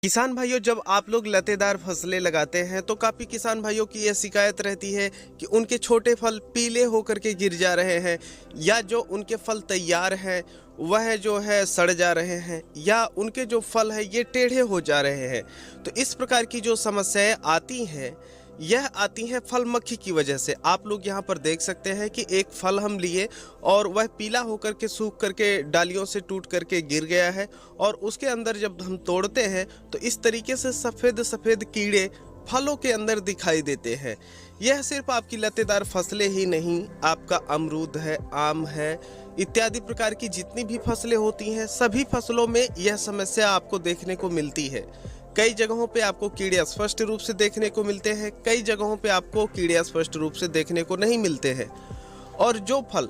किसान भाइयों, जब आप लोग लतेदार फसलें लगाते हैं तो काफ़ी किसान भाइयों की यह शिकायत रहती है कि उनके छोटे फल पीले होकर के गिर जा रहे हैं, या जो उनके फल तैयार हैं वह जो है सड़ जा रहे हैं, या उनके जो फल है ये टेढ़े हो जा रहे हैं। तो इस प्रकार की जो समस्याएं आती हैं, यह आती हैं फल मक्खी की वजह से। आप लोग यहाँ पर देख सकते हैं कि एक फल हम लिए और वह पीला होकर के सूख करके डालियों से टूट करके गिर गया है, और उसके अंदर जब हम तोड़ते हैं तो इस तरीके से सफ़ेद सफ़ेद कीड़े फलों के अंदर दिखाई देते हैं। यह सिर्फ आपकी लतेदार फसलें ही नहीं, आपका अमरूद है, आम है, इत्यादि प्रकार की जितनी भी फसलें होती हैं, सभी फसलों में यह समस्या आपको देखने को मिलती है। कई जगहों पे आपको कीड़े स्पष्ट रूप से देखने को मिलते हैं, कई जगहों पे आपको कीड़े स्पष्ट रूप से देखने को नहीं मिलते हैं। और जो फल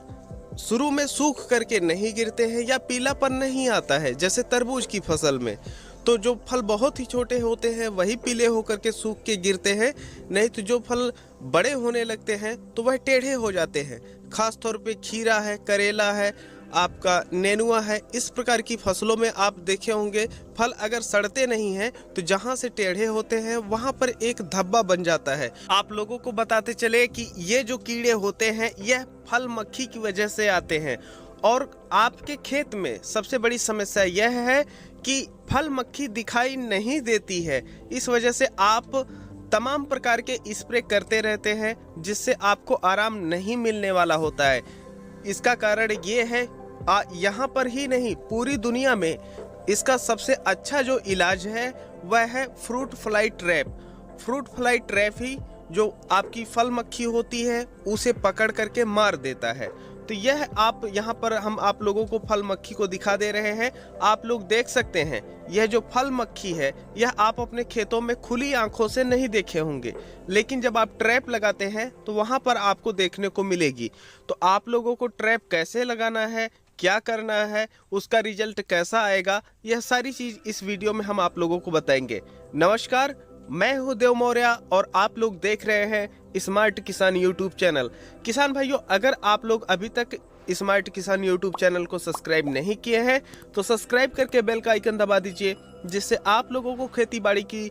शुरू में सूख करके नहीं गिरते हैं या पीलापन नहीं आता है, जैसे तरबूज की फसल में, तो जो फल बहुत ही छोटे होते हैं वही पीले होकर के सूख के गिरते हैं, नहीं तो जो फल बड़े होने लगते हैं तो वह टेढ़े हो जाते हैं। खास तौर पे खीरा है, करेला है, आपका नेनुआ है, इस प्रकार की फसलों में आप देखे होंगे फल अगर सड़ते नहीं हैं तो जहां से टेढ़े होते हैं वहां पर एक धब्बा बन जाता है। आप लोगों को बताते चले कि ये जो कीड़े होते हैं यह फल मक्खी की वजह से आते हैं। और आपके खेत में सबसे बड़ी समस्या यह है कि फल मक्खी दिखाई नहीं देती है, इस वजह से आप तमाम प्रकार के स्प्रे करते रहते हैं जिससे आपको आराम नहीं मिलने वाला होता है। इसका कारण ये है, यहाँ पर ही नहीं पूरी दुनिया में इसका सबसे अच्छा जो इलाज है वह है fruit fly trap. Fruit fly trap ही जो आपकी फल मक्खी होती है उसे पकड़ करके मार देता है। तो यह आप यहाँ पर हम आप लोगों को फल मक्खी को दिखा दे रहे हैं। आप लोग देख सकते हैं यह जो फल मक्खी है यह आप अपने खेतों में खुली आंखों से नहीं देखे होंगे, लेकिन जब आप ट्रैप लगाते हैं तो वहाँ पर आपको देखने को मिलेगी। तो आप लोगों को ट्रैप कैसे लगाना है, क्या करना है, उसका रिजल्ट कैसा आएगा, यह सारी चीज़ इस वीडियो में हम आप लोगों को बताएंगे। नमस्कार, मैं हूं देव मौर्य और आप लोग देख रहे हैं स्मार्ट किसान यूट्यूब चैनल। किसान भाइयों, अगर आप लोग अभी तक स्मार्ट किसान यूट्यूब चैनल को सब्सक्राइब नहीं किए हैं तो सब्सक्राइब करके बेल का आइकन दबा दीजिए, जिससे आप लोगों को खेती बाड़ी की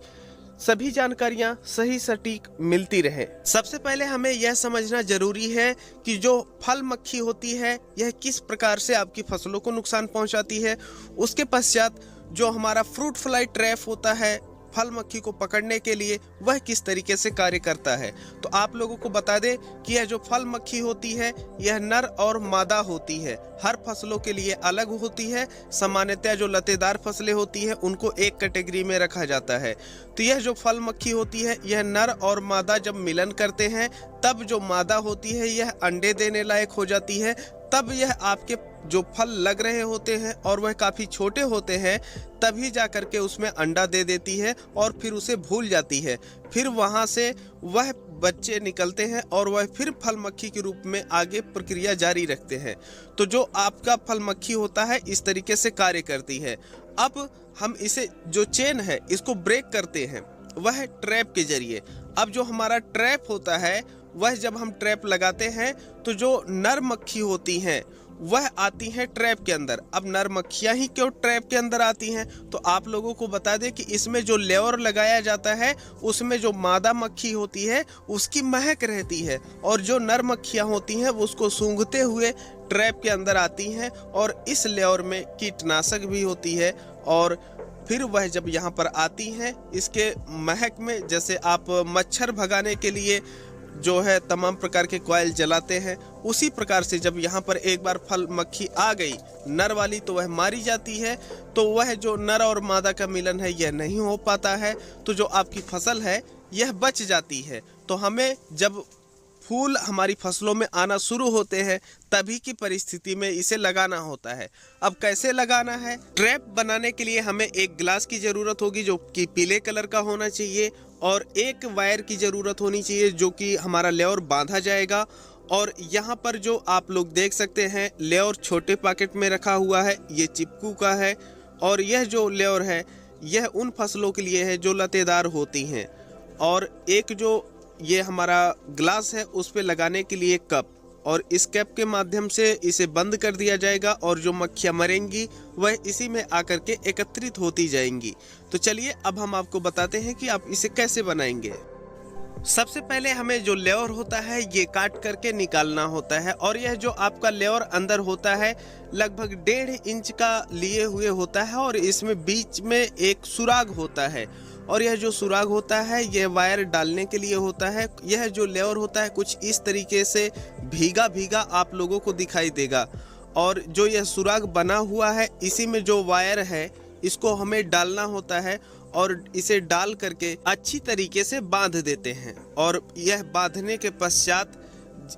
सभी जानकारियां सही सटीक मिलती रहे। सबसे पहले हमें यह समझना जरूरी है कि जो फल मक्खी होती है यह किस प्रकार से आपकी फसलों को नुकसान पहुंचाती है। उसके पश्चात जो हमारा फ्रूट फ्लाई ट्रैप होता है फल मक्खी को पकड़ने के लिए, वह किस तरीके से कार्य करता है। तो आप लोगों को बता दें कि यह जो फल मक्खी होती है यह नर और मादा होती है, हर फसलों के लिए अलग होती है। सामान्यतः जो लतेदार फसलें होती हैं उनको एक कैटेगरी में रखा जाता है। तो यह जो फल मक्खी होती है यह नर और मादा जब मिलन करते हैं तब जो मादा होती है यह अंडे देने लायक हो जाती है। तब यह आपके जो फल लग रहे होते हैं और वह काफ़ी छोटे होते हैं तभी जा कर के उसमें अंडा दे देती है और फिर उसे भूल जाती है। फिर वहाँ से वह बच्चे निकलते हैं और वह फिर फल मक्खी के रूप में आगे प्रक्रिया जारी रखते हैं। तो जो आपका फल मक्खी होता है इस तरीके से कार्य करती है। अब हम इसे जो चेन है इसको ब्रेक करते हैं वह ट्रैप के जरिए। अब जो हमारा ट्रैप होता है वह जब हम ट्रैप लगाते हैं तो जो नर मक्खी होती हैं वह आती हैं ट्रैप के अंदर। अब नर मक्खियां ही क्यों ट्रैप के अंदर आती हैं, तो आप लोगों को बता दें कि इसमें जो लेयर लगाया जाता है उसमें जो मादा मक्खी होती है उसकी महक रहती है, और जो नर मक्खियां होती हैं वो उसको सूंघते हुए ट्रैप के अंदर आती हैं, और इस लेयर में कीटनाशक भी होती है। और फिर वह जब यहाँ पर आती हैं इसके महक में, जैसे आप मच्छर भगाने के लिए जो है तमाम प्रकार के कॉइल जलाते हैं, उसी प्रकार से जब यहाँ पर एक बार फल मक्खी आ गई नर वाली तो वह मारी जाती है। तो वह जो नर और मादा का मिलन है यह नहीं हो पाता है, तो जो आपकी फसल है यह बच जाती है। तो हमें जब फूल हमारी फसलों में आना शुरू होते हैं तभी की परिस्थिति में इसे लगाना होता है। अब कैसे लगाना है? ट्रैप बनाने के लिए हमें एक ग्लास की ज़रूरत होगी जो कि पीले कलर का होना चाहिए, और एक वायर की ज़रूरत होनी चाहिए जो कि हमारा लेयर बांधा जाएगा। और यहाँ पर जो आप लोग देख सकते हैं लेयर छोटे पैकेट में रखा हुआ है, ये चिपकू का है। और यह जो लेयर है यह उन फसलों के लिए है जो लतेदार होती हैं। और एक जो ये हमारा ग्लास है उस पे लगाने के लिए कप, और इस कैप के माध्यम से इसे बंद कर दिया जाएगा और जो मक्खियाँ मरेंगी वह इसी में आकर के एकत्रित होती जाएंगी। तो चलिए अब हम आपको बताते हैं कि आप इसे कैसे बनाएंगे। सबसे पहले हमें जो लेयर होता है ये काट करके निकालना होता है और यह जो आपका लेयर अंदर होता है लगभग 1.5 इंच का लिए हुए होता है और इसमें बीच में एक सुराग होता है और यह जो सुराग होता है यह वायर डालने के लिए होता है। यह जो लेयर होता है कुछ इस तरीके से भीगा भीगा आप लोगों को दिखाई देगा और जो यह सुराग बना हुआ है इसी में जो वायर है इसको हमें डालना होता है और इसे डाल करके अच्छी तरीके से बांध देते हैं और यह बांधने के पश्चात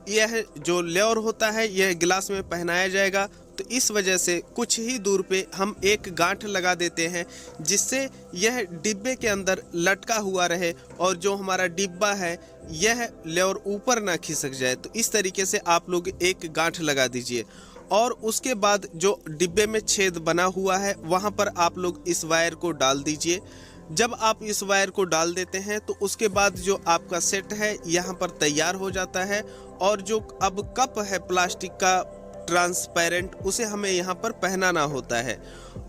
यह जो लेयर होता है यह गिलास में पहनाया जाएगा। तो इस वजह से कुछ ही दूर पे हम एक गांठ लगा देते हैं जिससे यह डिब्बे के अंदर लटका हुआ रहे और जो हमारा डिब्बा है यह लेयर ऊपर ना खिसक जाए। तो इस तरीके से आप लोग एक गांठ लगा दीजिए और उसके बाद जो डिब्बे में छेद बना हुआ है वहां पर आप लोग इस वायर को डाल दीजिए। जब आप इस वायर को डाल देते हैं तो उसके बाद जो आपका सेट है यहाँ पर तैयार हो जाता है और जो अब कप है प्लास्टिक का ट्रांसपेरेंट उसे हमें यहाँ पर पहनाना होता है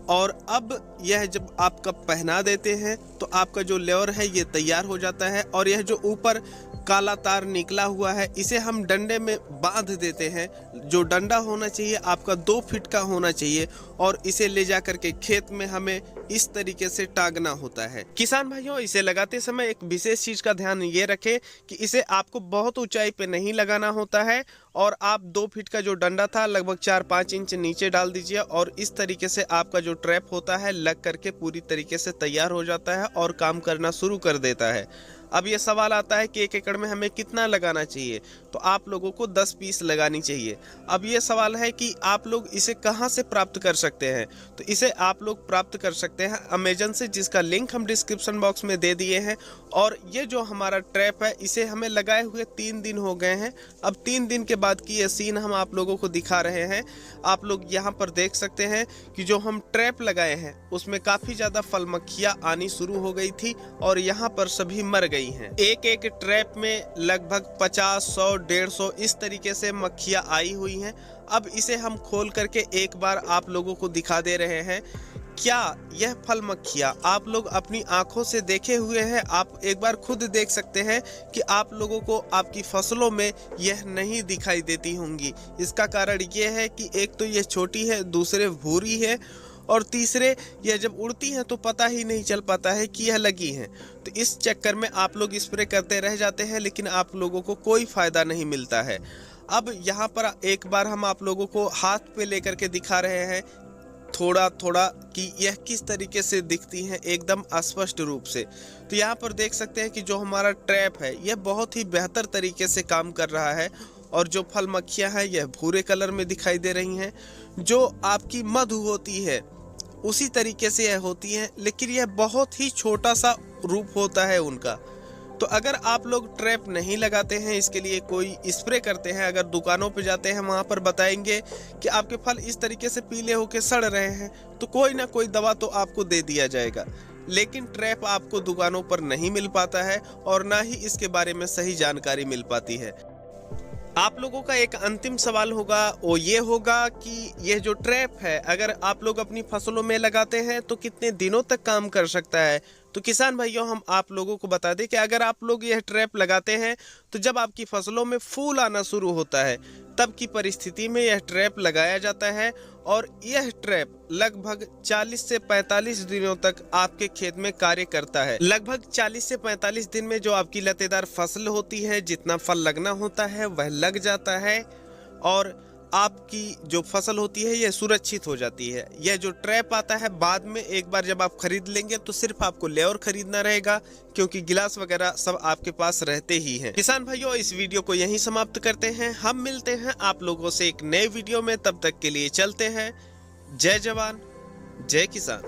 और अब यह जब आप कप पहना देते हैं तो आपका जो लेयर है ये तैयार हो जाता है और यह जो ऊपर काला तार निकला हुआ है इसे हम डंडे में बांध देते हैं। जो डंडा होना चाहिए आपका 2 फीट का होना चाहिए और इसे ले जा करके खेत में हमें इस तरीके से टांगना होता है। किसान भाइयों इसे लगाते समय एक विशेष चीज का ध्यान ये रखें कि इसे आपको बहुत ऊंचाई पे नहीं लगाना होता है और आप 2 फीट का जो डंडा था लगभग 4-5 इंच नीचे डाल दीजिए और इस तरीके से आपका जो ट्रैप होता है लग करके पूरी तरीके से तैयार हो जाता है और काम करना शुरू कर देता है। अब ये सवाल आता है कि 1 एकड़ में हमें कितना लगाना चाहिए, तो आप लोगों को 10 पीस लगानी चाहिए। अब ये सवाल है कि आप लोग इसे कहाँ से प्राप्त कर सकते हैं, तो इसे आप लोग प्राप्त कर सकते हैं अमेजन से, जिसका लिंक हम डिस्क्रिप्शन बॉक्स में दे दिए हैं। और ये जो हमारा ट्रैप है इसे हमें लगाए हुए 3 दिन हो गए हैं। अब 3 दिन के बाद की ये सीन हम आप लोगों को दिखा रहे हैं। आप लोग यहाँ पर देख सकते हैं कि जो हम ट्रैप लगाए हैं उसमें काफ़ी ज़्यादा फल मक्खियाँ आनी शुरू हो गई थी और यहाँ पर सभी मर गई हैं। एक ट्रैप में लगभग 50, 100, 150 इस तरीके से मक्खियाँ आई हुई हैं। अब इसे हम खोल करके एक बार आप लोगों को दिखा दे रहे हैं। क्या यह फल मक्खियाँ आप लोग अपनी आंखों से देखे हुए हैं? आप एक बार खुद देख सकते हैं कि आप लोगों को आपकी फसलों में यह नहीं दिखाई देती होंगी। इसका कारण यह है कि एक तो यह छोटी है, दूसरे भूरी है और तीसरे यह जब उड़ती हैं तो पता ही नहीं चल पाता है कि यह लगी हैं। तो इस चक्कर में आप लोग स्प्रे करते रह जाते हैं लेकिन आप लोगों को कोई फ़ायदा नहीं मिलता है। अब यहाँ पर एक बार हम आप लोगों को हाथ पे लेकर के दिखा रहे हैं थोड़ा थोड़ा कि यह किस तरीके से दिखती हैं एकदम स्पष्ट रूप से। तो यहाँ पर देख सकते हैं कि जो हमारा ट्रैप है यह बहुत ही बेहतर तरीके से काम कर रहा है और जो फल मक्खियाँ हैं यह भूरे कलर में दिखाई दे रही हैं। जो आपकी मधु होती है उसी तरीके से यह होती हैं, लेकिन यह बहुत ही छोटा सा रूप होता है उनका। तो अगर आप लोग ट्रैप नहीं लगाते हैं, इसके लिए कोई स्प्रे करते हैं, अगर दुकानों पे जाते हैं वहाँ पर बताएंगे कि आपके फल इस तरीके से पीले होके सड़ रहे हैं, तो कोई ना कोई दवा तो आपको दे दिया जाएगा। लेकिन ट्रैप आपको दुकानों पर नहीं मिल पाता है और ना ही इसके बारे में सही जानकारी मिल पाती है। आप लोगों का एक अंतिम सवाल होगा, वो ये होगा कि यह जो ट्रैप है अगर आप लोग अपनी फसलों में लगाते हैं तो कितने दिनों तक काम कर सकता है। तो किसान भाइयों हम आप लोगों को बता दें कि अगर आप लोग यह ट्रैप लगाते हैं तो जब आपकी फसलों में फूल आना शुरू होता है तब की परिस्थिति में यह ट्रैप लगाया जाता है और यह ट्रैप लगभग 40 से 45 दिनों तक आपके खेत में कार्य करता है। लगभग 40 से 45 दिन में जो आपकी लतेदार फसल होती है, जितना फल लगना होता है वह लग जाता है और आपकी जो फसल होती है यह सुरक्षित हो जाती है। यह जो ट्रैप आता है बाद में एक बार जब आप खरीद लेंगे तो सिर्फ आपको लेयर खरीदना रहेगा, क्योंकि गिलास वगैरह सब आपके पास रहते ही हैं। किसान भाइयों इस वीडियो को यहीं समाप्त करते हैं। हम मिलते हैं आप लोगों से एक नए वीडियो में, तब तक के लिए चलते हैं। जय जवान जय किसान।